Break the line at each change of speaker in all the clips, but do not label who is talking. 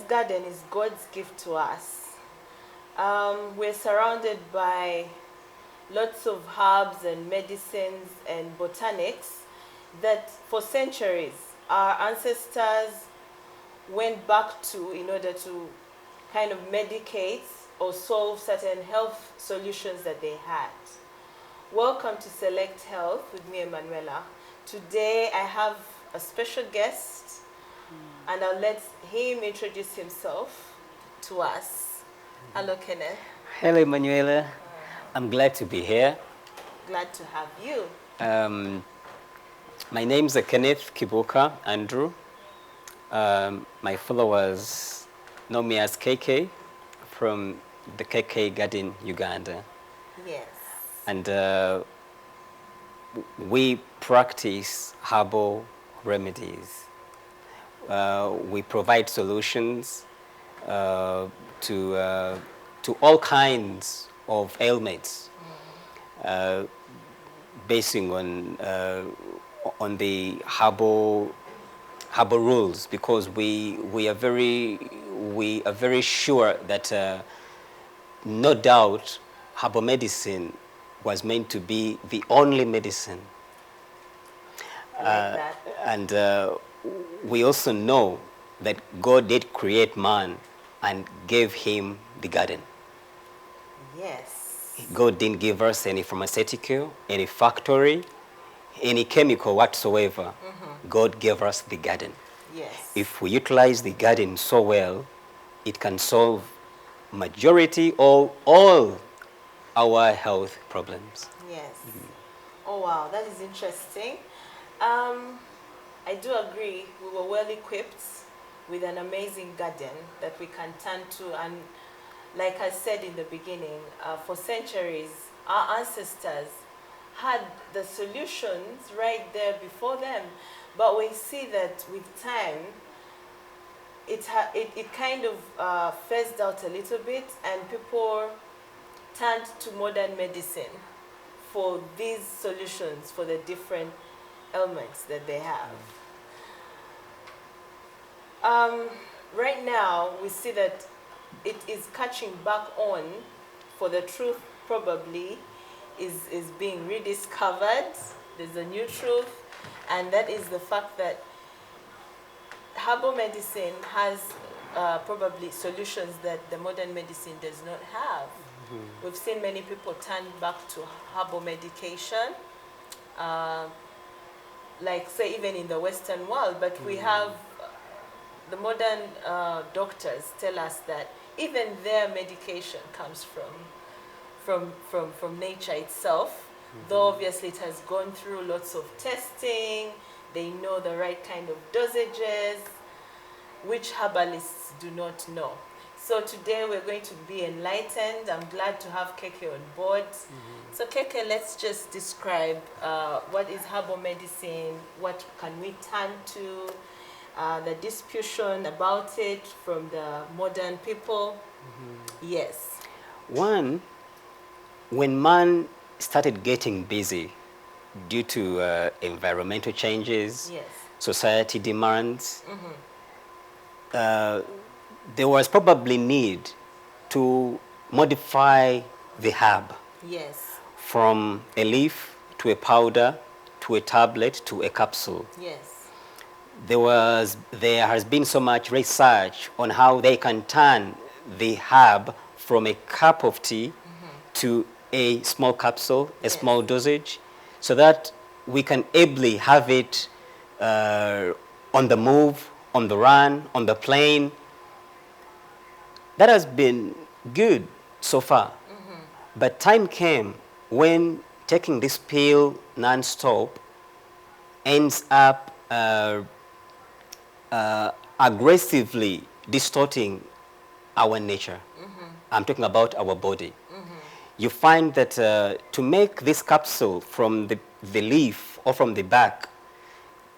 garden is God's gift to us. We're surrounded by lots of herbs and medicines and botanics that for centuries our ancestors went back to in order to kind of medicate or solve certain health solutions that they had. Welcome to Select Health with me, Emanuela. Today I have a special guest and I'll let him introduce himself to us. Hello, Kenneth.
Hello, Emanuela. I'm glad to be here.
Glad to have you.
My name's Kenneth Kibuka Andrew. My followers know me as KK from the KK Garden, Uganda.
Yes.
And we practice herbal remedies. We provide solutions to all kinds of ailments, basing on the herbal rules, because we are very sure that no doubt herbal medicine was meant to be the only medicine.
I like that.
And we also know that God did create man and gave him the garden.
Yes.
God didn't give us any pharmaceutical, any factory, any chemical whatsoever. God gave us the garden.
Yes.
If we utilize the garden so well, it can solve majority or all our health problems.
Yes. Oh wow, that is interesting. I do agree. We were well equipped with an amazing garden that we can turn to, and like I said in the beginning, for centuries, our ancestors had the solutions right there before them. But we see that with time, it kind of phased out a little bit, and people turned to modern medicine for these solutions for the different ailments that they have. Right now, we see that it is catching back on, for the truth probably is being rediscovered. There's a new truth, and that is the fact that herbal medicine has probably solutions that the modern medicine does not have. We've seen many people turn back to herbal medication, like say even in the Western world, but we have the modern doctors tell us that even their medication comes from nature itself, though obviously it has gone through lots of testing. They know the right kind of dosages, which herbalists do not know. So today we're going to be enlightened. I'm glad to have Keke on board. So Keke, let's just describe what is herbal medicine, what can we turn to, the discussion about it from the modern people. Yes.
One, when man started getting busy due to environmental changes,
Yes.
society demands, there was probably need to modify the herb
Yes.
from a leaf to a powder to a tablet to a capsule.
Yes.
There has been so much research on how they can turn the herb from a cup of tea to a small capsule, a small dosage, so that we can ably have it on the move, on the run, on the plane. That has been good so far. But time came when taking this pill non-stop ends up aggressively distorting our nature. I'm talking about our body. You find that to make this capsule from the leaf or from the bark,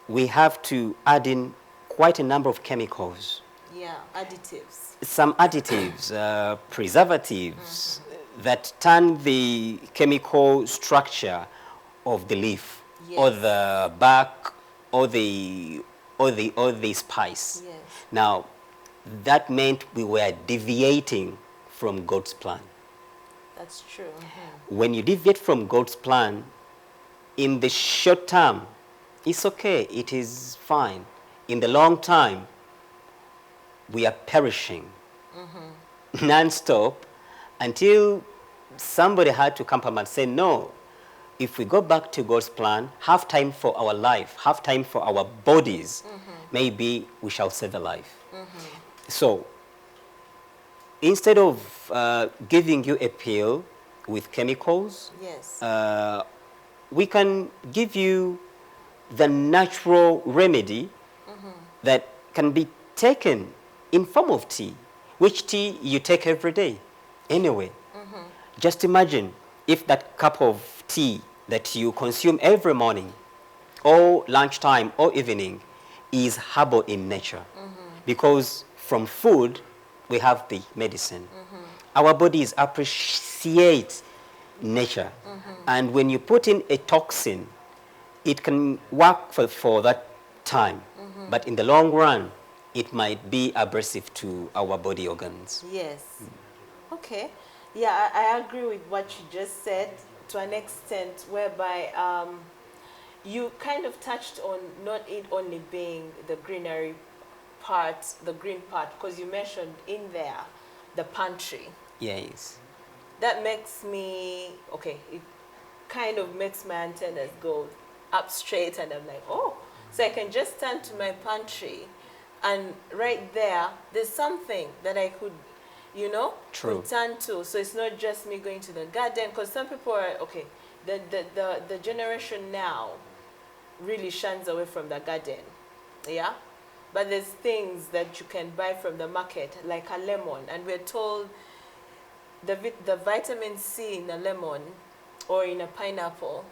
we have to add in quite a number of chemicals.
Yeah, additives.
Some additives, preservatives that turn the chemical structure of the leaf or the bark or the spice.
Yes.
Now, that meant we were deviating from God's plan.
That's true.
When you deviate from God's plan, in the short term, it's okay, it is fine. In the long time, we are perishing non-stop until somebody had to come up and say, no, if we go back to God's plan, have time for our life, have time for our bodies, maybe we shall save a life. So instead of giving you a pill with chemicals,
Yes.
we can give you the natural remedy that can be taken in form of tea, which tea you take every day anyway. Just imagine if that cup of tea that you consume every morning or lunchtime or evening is herbal in nature. Because from food, we have the medicine. Our bodies appreciate nature. And when you put in a toxin, it can work for that time. But in the long run, it might be abrasive to our body organs.
Yes. Okay. Yeah, I agree with what you just said to an extent whereby you kind of touched on not it only being the greenery part, the green part, because you mentioned in there the pantry.
Yes.
That makes me, okay, it kind of makes my antennas go up straight and I'm like, oh, so I can just turn to my pantry and right there's something that I could,
True.
return to. So it's not just me going to the garden, because some people are, okay, the generation now really shuns away from the garden, yeah? But there's things that you can buy from the market, like a lemon, and we're told the vitamin C in a lemon or in a pineapple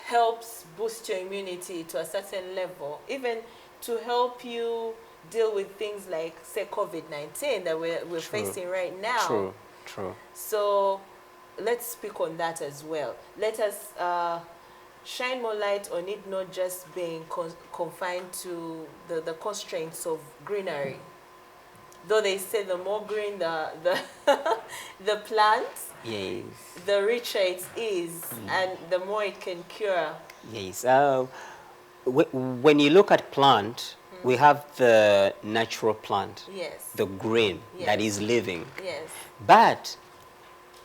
helps boost your immunity to a certain level, even to help you deal with things like, say, COVID-19 that we're
True.
facing right now.
True, true.
So let's speak on that as well. Let us shine more light on it, not just being confined to the constraints of greenery. Though they say the more green the the plant,
Yes.
the richer it is, and the more it can cure.
Yes. When you look at plant, we have the natural plant,
Yes.
the green that
Yes.
is living.
Yes.
But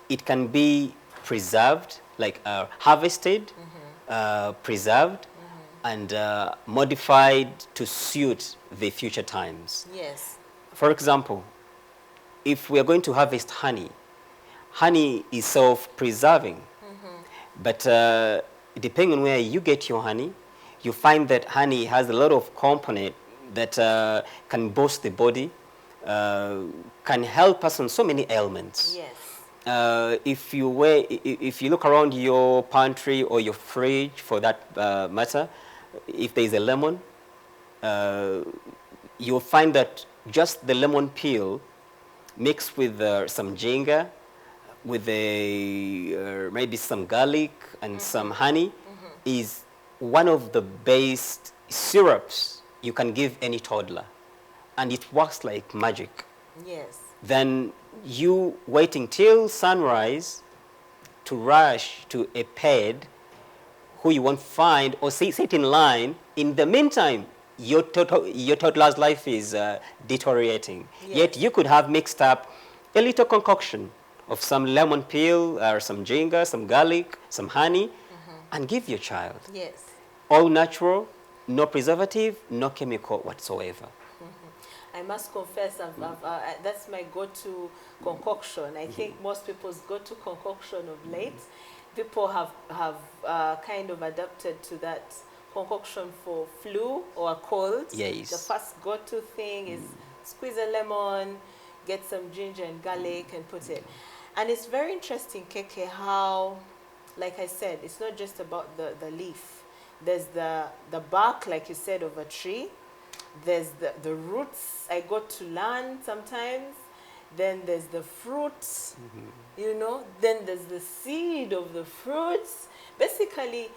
it can be preserved, like harvested, preserved, and modified to suit the future times.
Yes.
For example, if we are going to harvest honey, honey is self-preserving. But depending on where you get your honey, you find that honey has a lot of component that can boost the body, can help us on so many ailments.
Yes.
If you look around your pantry or your fridge, for that matter, if there is a lemon, you'll find that just the lemon peel mixed with some ginger, with maybe some garlic and some honey, is one of the best syrups you can give any toddler, and it works like magic.
Yes.
Then you waiting till sunrise to rush to a ped who you won't find or sit in line. In the meantime, your toddler's life is deteriorating.
Yes.
Yet you could have mixed up a little concoction of some lemon peel or some ginger, some garlic, some honey, and give your child.
Yes.
All natural, no preservative, no chemical whatsoever.
I must confess, that's my go-to concoction. I think most people's go-to concoction of late. People have kind of adapted to that concoction for flu or a cold.
Yes.
The first go-to thing is squeeze a lemon, get some ginger and garlic and put it. And it's very interesting, Keke, how, like I said, it's not just about the leaf. There's the bark, like you said, of a tree. There's the roots I got to learn sometimes. Then there's the fruit, Then there's the seed of the fruits. Basically,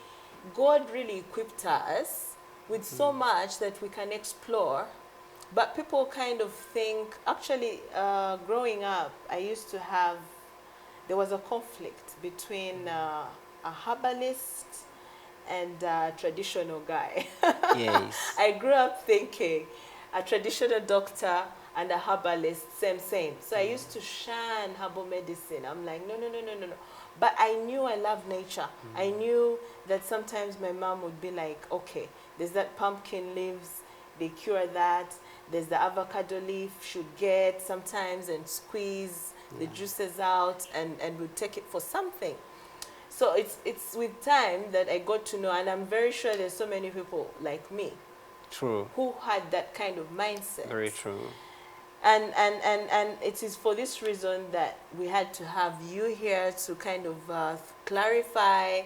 God really equipped us with so much that we can explore But people kind of think, actually, growing up, there was a conflict between a herbalist and a traditional guy.
Yes.
I grew up thinking a traditional doctor and a herbalist, same. So I used to shun herbal medicine. I'm like, no. But I knew I love nature. I knew that sometimes my mom would be like, okay, there's that pumpkin leaves, they cure that. There's the avocado leaf, should get sometimes and squeeze the juices out and we'll take it for something. So it's with time that I got to know, and I'm very sure there's so many people like me
True.
who had that kind of mindset.
Very true.
And it is for this reason that we had to have you here to kind of clarify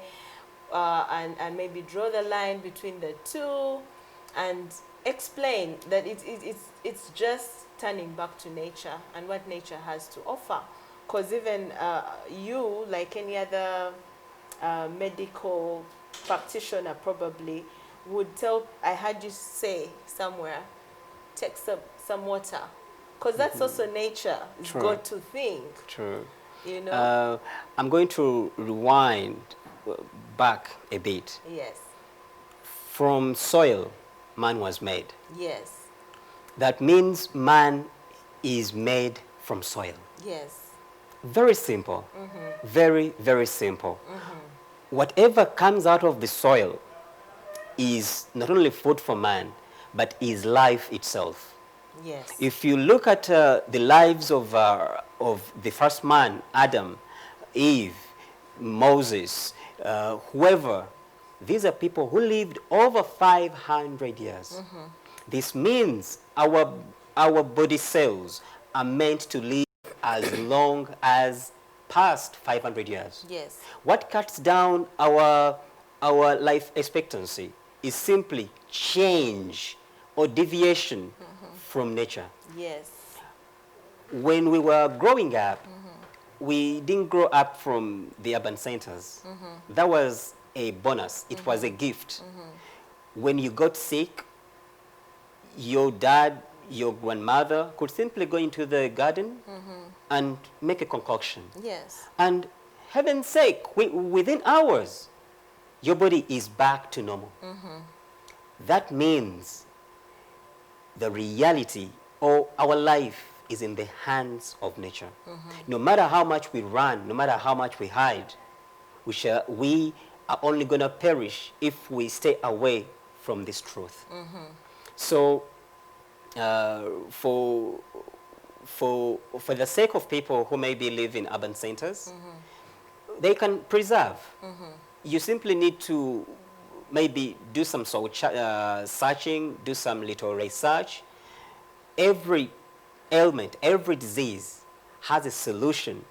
and maybe draw the line between the two and explain that it's just turning back to nature and what nature has to offer. Because even you, like any other medical practitioner probably, would tell, I heard you say somewhere, take some water. Because that's also nature. It's
True.
got to think,
True.
you know?
I'm going to rewind back a bit.
Yes,
From soil, man was made.
yes,
That means man is made from soil.
yes.
Very simple. Very, very simple. Whatever comes out of the soil is not only food for man, but is life itself.
Yes.
If you look at the lives of the first man, Adam, Eve, Moses, whoever, these are people who lived over 500 years. This means our body cells are meant to live as long as past 500 years.
Yes.
What cuts down our life expectancy is simply change or deviation from nature.
Yes.
When we were growing up, we didn't grow up from the urban centers. That was a bonus. It was a gift. When you got sick, your dad, your grandmother could simply go into the garden and make a concoction.
Yes.
And heaven's sake, within hours, your body is back to normal. That means the reality or our life is in the hands of nature. No matter how much we run, no matter how much we hide, we are only going to perish if we stay away from this truth. So for the sake of people who maybe live in urban centers, they can preserve. You simply need to maybe do some searching, do some little research. Every ailment, every disease has a solution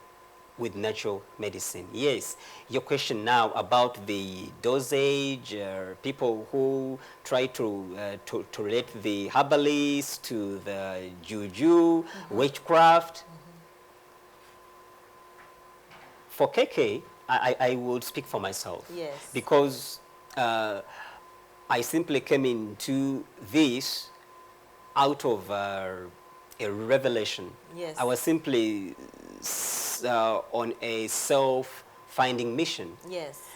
with natural medicine. Yes, your question now about the dosage, people who try to relate the herbalist to the juju, witchcraft. For KK, I would speak for myself.
Yes.
Because I simply came into this out of a revelation.
Yes.
I was simply on a self-finding mission.
Yes.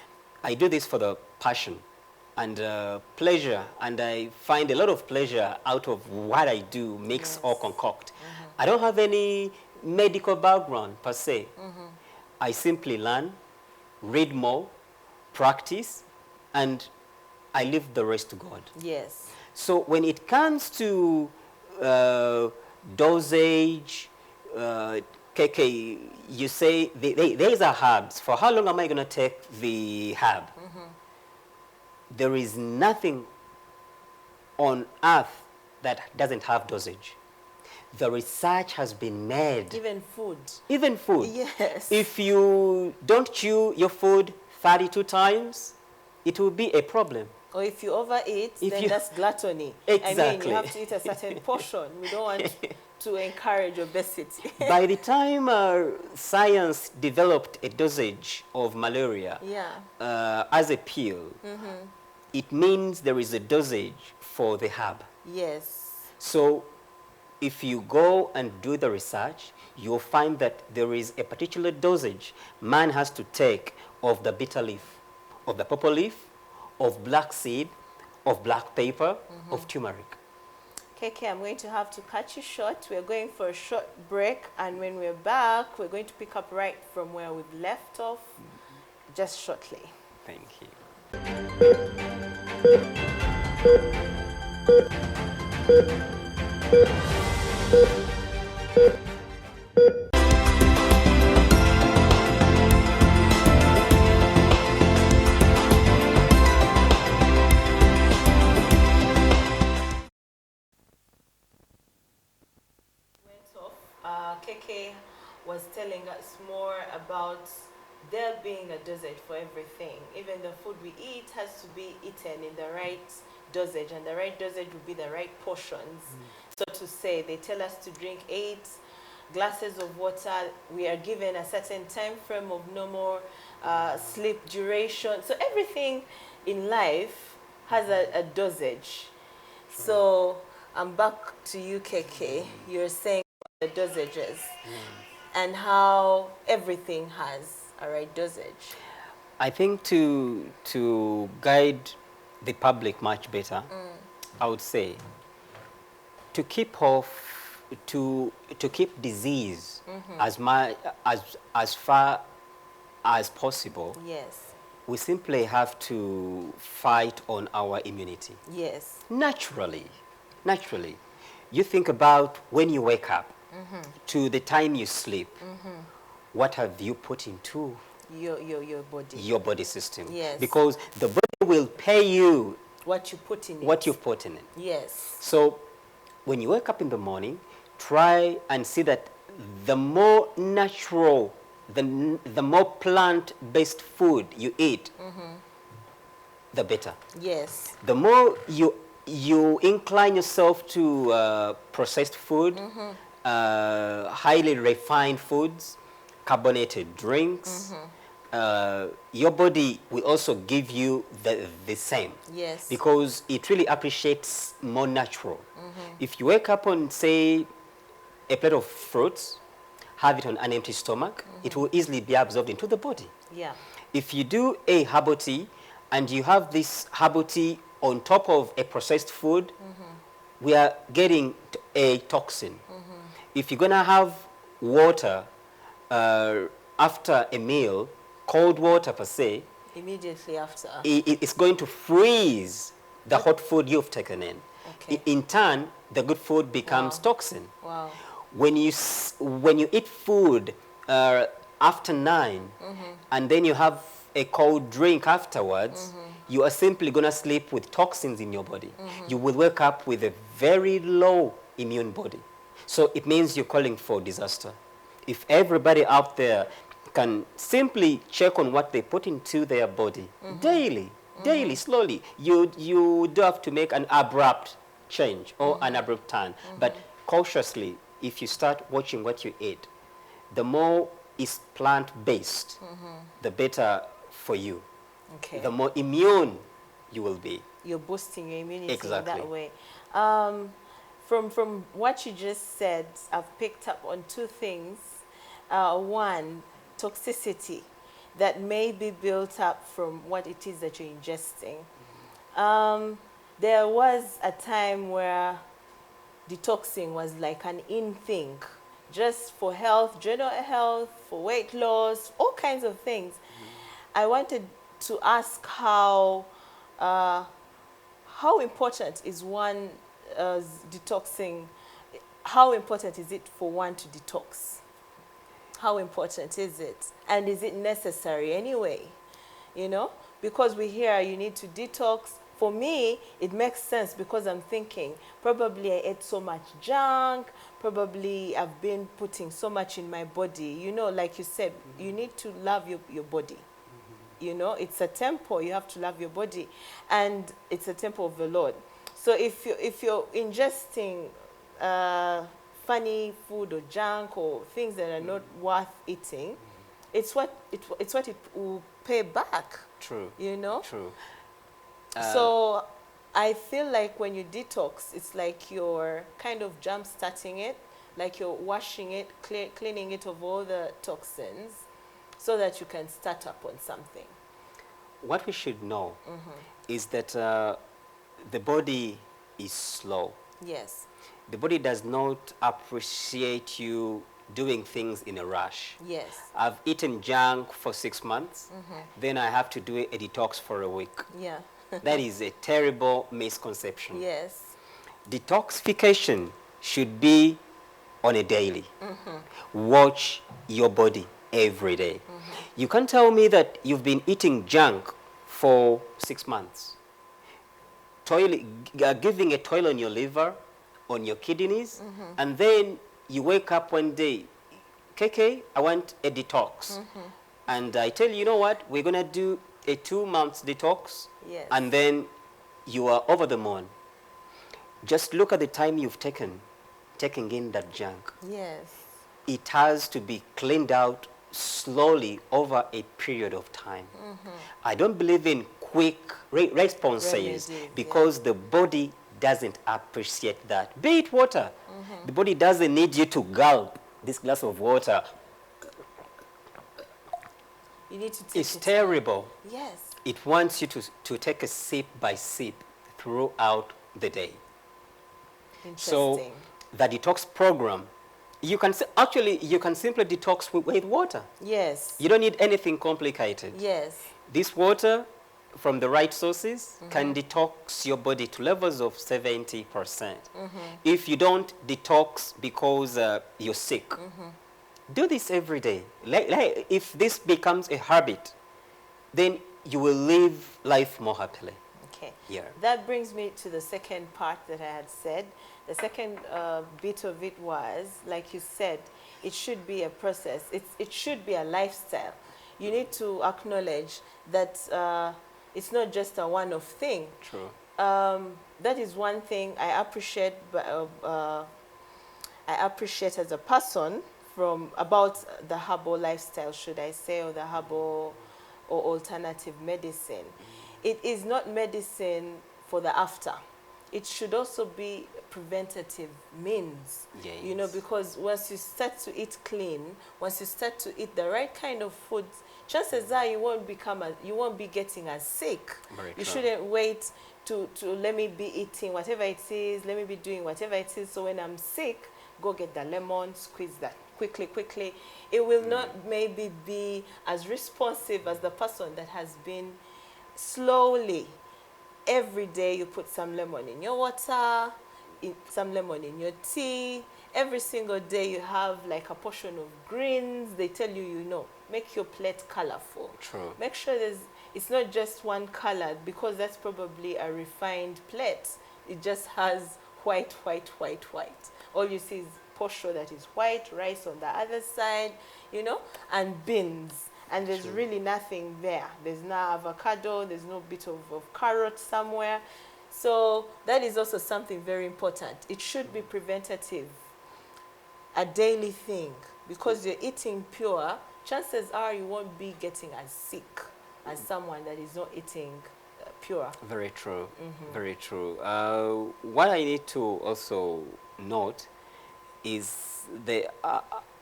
I do this for the passion and pleasure, and I find a lot of pleasure out of what I do, mix or concoct. I don't have any medical background per se. I simply learn, read more, practice, and I leave the rest to God.
Yes.
So when it comes to dosage, KK, you say these are herbs. For how long am I going to take the herb? There is nothing on earth that doesn't have dosage. The research has been made.
Even food.
Even food.
Yes.
If you don't chew your food 32 times, it will be a problem.
Or if you overeat, then that's gluttony.
Exactly.
I mean, you have to eat a certain portion. We don't want to encourage obesity.
By the time science developed a dosage of malaria as a pill, it means there is a dosage for the herb.
Yes.
So if you go and do the research, you'll find that there is a particular dosage man has to take of the bitter leaf, of the purple leaf, of black seed, of black pepper, of turmeric.
KK, I'm going to have to cut you short. We're going for a short break, and when we're back, we're going to pick up right from where we've left off just shortly.
Thank you.
KK was telling us more about there being a dosage for everything. Even the food we eat has to be eaten in the right dosage, and the right dosage would be the right portions. So to say, they tell us to drink 8 glasses of water. We are given a certain time frame of no more sleep duration. So everything in life has a dosage. So I'm back to you, KK. You're saying the dosages and how everything has a right dosage.
I think to guide the public much better, I would say to keep off, to keep disease as far as possible.
Yes.
We simply have to fight on our immunity.
Yes.
Naturally. You think about when you wake up to the time you sleep, what have you put into
Your body.
your body system?
Yes.
Because the body will pay you
What you put in it.
what you've put in it.
Yes.
So when you wake up in the morning, try and see that the more natural, the more plant-based food you eat, the better.
Yes.
The more you incline yourself to processed food, highly refined foods, carbonated drinks, your body will also give you the same.
Yes.
Because it really appreciates more natural. If you wake up on, say, a plate of fruits, have it on an empty stomach, it will easily be absorbed into the body.
Yeah.
If you do a herbal tea and you have this herbal tea on top of a processed food, we are getting a toxin. If you're going to have water after a meal, cold water per se,
Immediately after.
it's going to freeze the hot food you've taken in.
Okay.
In turn, the good food becomes toxin.
Wow.
When you eat food after 9 and then you have a cold drink afterwards, you are simply going to sleep with toxins in your body. You will wake up with a very low immune body. So it means you're calling for disaster. If everybody out there can simply check on what they put into their body daily, slowly, you do have to make an abrupt change or an abrupt turn. But cautiously, if you start watching what you eat, the more is plant-based, the better for you.
Okay.
The more immune you will be.
You're boosting your immunity
Exactly.
in that way. From what you just said, I've picked up on 2 things. One, toxicity that may be built up from what it is that you're ingesting. There was a time where detoxing was like an in thing, just for health, general health, for weight loss, all kinds of things. I wanted to ask how important is one detoxing? How important is it for one to detox? How important is it? And is it necessary anyway? You know, because we hear you need to detox. For me, it makes sense because I'm thinking probably I ate so much junk, probably I've been putting so much in my body. You know, like you said, you need to love your body. You know, it's a temple. You have to love your body, and it's a temple of the Lord. So if you're ingesting funny food or junk or things that are not worth eating, it's what it will pay back.
True.
You know.
True.
So I feel like when you detox, it's like you're kind of jump starting it, like you're washing it, cleaning it of all the toxins so that you can start up on something.
What we should know is that the body is slow.
Yes.
The body does not appreciate you doing things in a rush.
Yes.
I've eaten junk for 6 months, then I have to do a detox for a week.
Yeah.
That is a terrible misconception.
Yes.
Detoxification should be on a daily. Watch your body every day. You can't tell me that you've been eating junk for 6 months. Giving a toil on your liver, on your kidneys, and then you wake up one day, KK, I want a detox. And I tell you, you know what, we're going to do a 2 months detox,
Yes.
and then you are over the moon. Just look at the time you've taking in that junk.
Yes.
It has to be cleaned out slowly over a period of time. I don't believe in quick responses
Remedies,
because the body doesn't appreciate that. Be it water. The body doesn't need you to gulp this glass of water.
You need to take
It's
it.
terrible.
Yes.
It wants you to take a sip by sip throughout the day. So
Interesting.
the detox program, you can simply detox with water.
Yes.
You don't need anything complicated.
Yes.
This water from the right sources can detox your body to levels of 70%. If you don't detox because you're sick, do this every day. If this becomes a habit, then you will live life more happily.
Okay.
Yeah.
That brings me to the second part that I had said. The second bit of it was, like you said, it should be a process. It should be a lifestyle. You need to acknowledge that it's not just a one-off thing.
True.
That is one thing I appreciate. I appreciate as a person about the herbal lifestyle, should I say, or the herbal or alternative medicine. It is not medicine for the after. It should also be preventative means.
Yes.
You know, because once you start to eat clean, once you start to eat the right kind of foods, chances are you won't be getting as sick.
Very
You
true.
shouldn't wait to let me be eating whatever it is, let me be doing whatever it is, so when I'm sick, go get the lemon, squeeze that quickly. It will not maybe be as responsive as the person that has been slowly. Every day you put some lemon in your water, some lemon in your tea. Every single day you have like a portion of greens. They tell you, make your plate colorful.
True.
Make sure it's not just one color, because that's probably a refined plate. It just has white. All you see is posho that is white, rice on the other side, and beans. And there's really nothing there. There's no avocado, there's no bit of carrot somewhere. So that is also something very important. It should be preventative, a daily thing. Because you're eating pure, chances are you won't be getting as sick as someone that is not eating pure.
Very true. Very true. What I need to also note is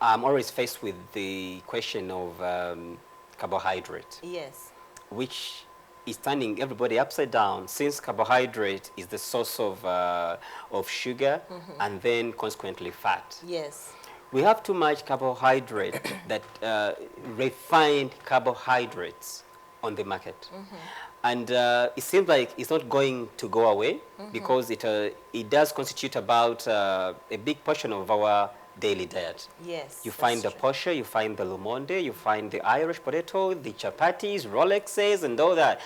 I'm always faced with the question of carbohydrate,
Yes.
which is turning everybody upside down, since carbohydrate is the source of sugar and then consequently fat.
Yes.
We have too much carbohydrate, that refined carbohydrates on the market. And it seems like it's not going to go away, because it does constitute about a big portion of our daily diet.
Yes.
You find the
that's true.
posha, you find the lumonde, you find the Irish potato, the chapatis, Rolexes, and all that.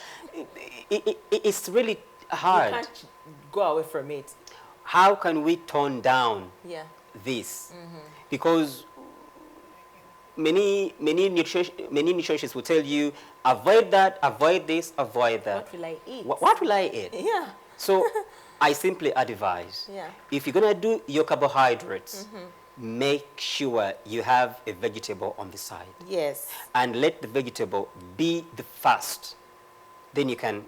It's really hard.
You can't go away from it.
How can we tone down
Yeah.
this? Because many nutritionists will tell you, avoid that, avoid this, avoid that.
What will I eat?
What will I eat?
Yeah.
So I simply advise,
Yeah.
if you're going to do your carbohydrates, make sure you have a vegetable on the side.
Yes.
And let the vegetable be the first. Then you can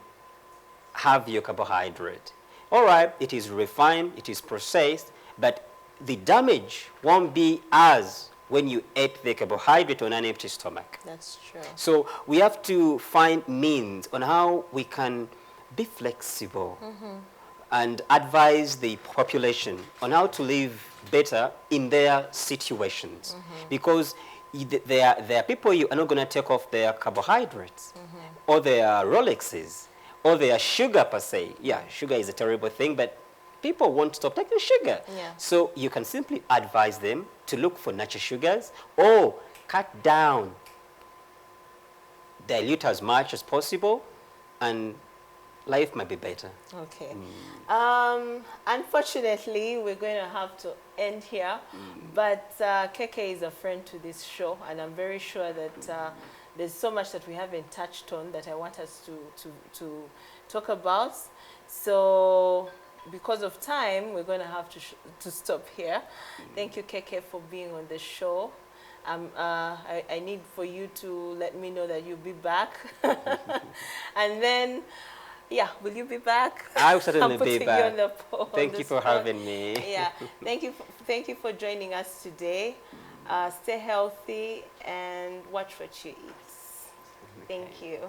have your carbohydrate. All right, it is refined, it is processed, but the damage won't be as when you ate the carbohydrate on an empty stomach.
That's true.
So we have to find means on how we can be flexible and advise the population on how to live better in their situations. Because there are people you are not going to take off their carbohydrates or their Rolexes or their sugar per se. Yeah, sugar is a terrible thing, but people won't stop taking sugar.
Yeah.
So you can simply advise them to look for natural sugars or cut down, dilute as much as possible, and life might be better.
Okay. Unfortunately, we're going to have to end here, but Keke is a friend to this show, and I'm very sure that there's so much that we haven't touched on that I want us to talk about. So because of time, we're going to have to stop here. Thank you, Keke, for being on the show. I need for you to let me know that you'll be back. And then, yeah, will you be back?
I'll certainly
I'm
be
putting
back.
you on the
Thank you for having me.
Yeah, thank you for joining us today. Stay healthy and watch what you eat. Thank you.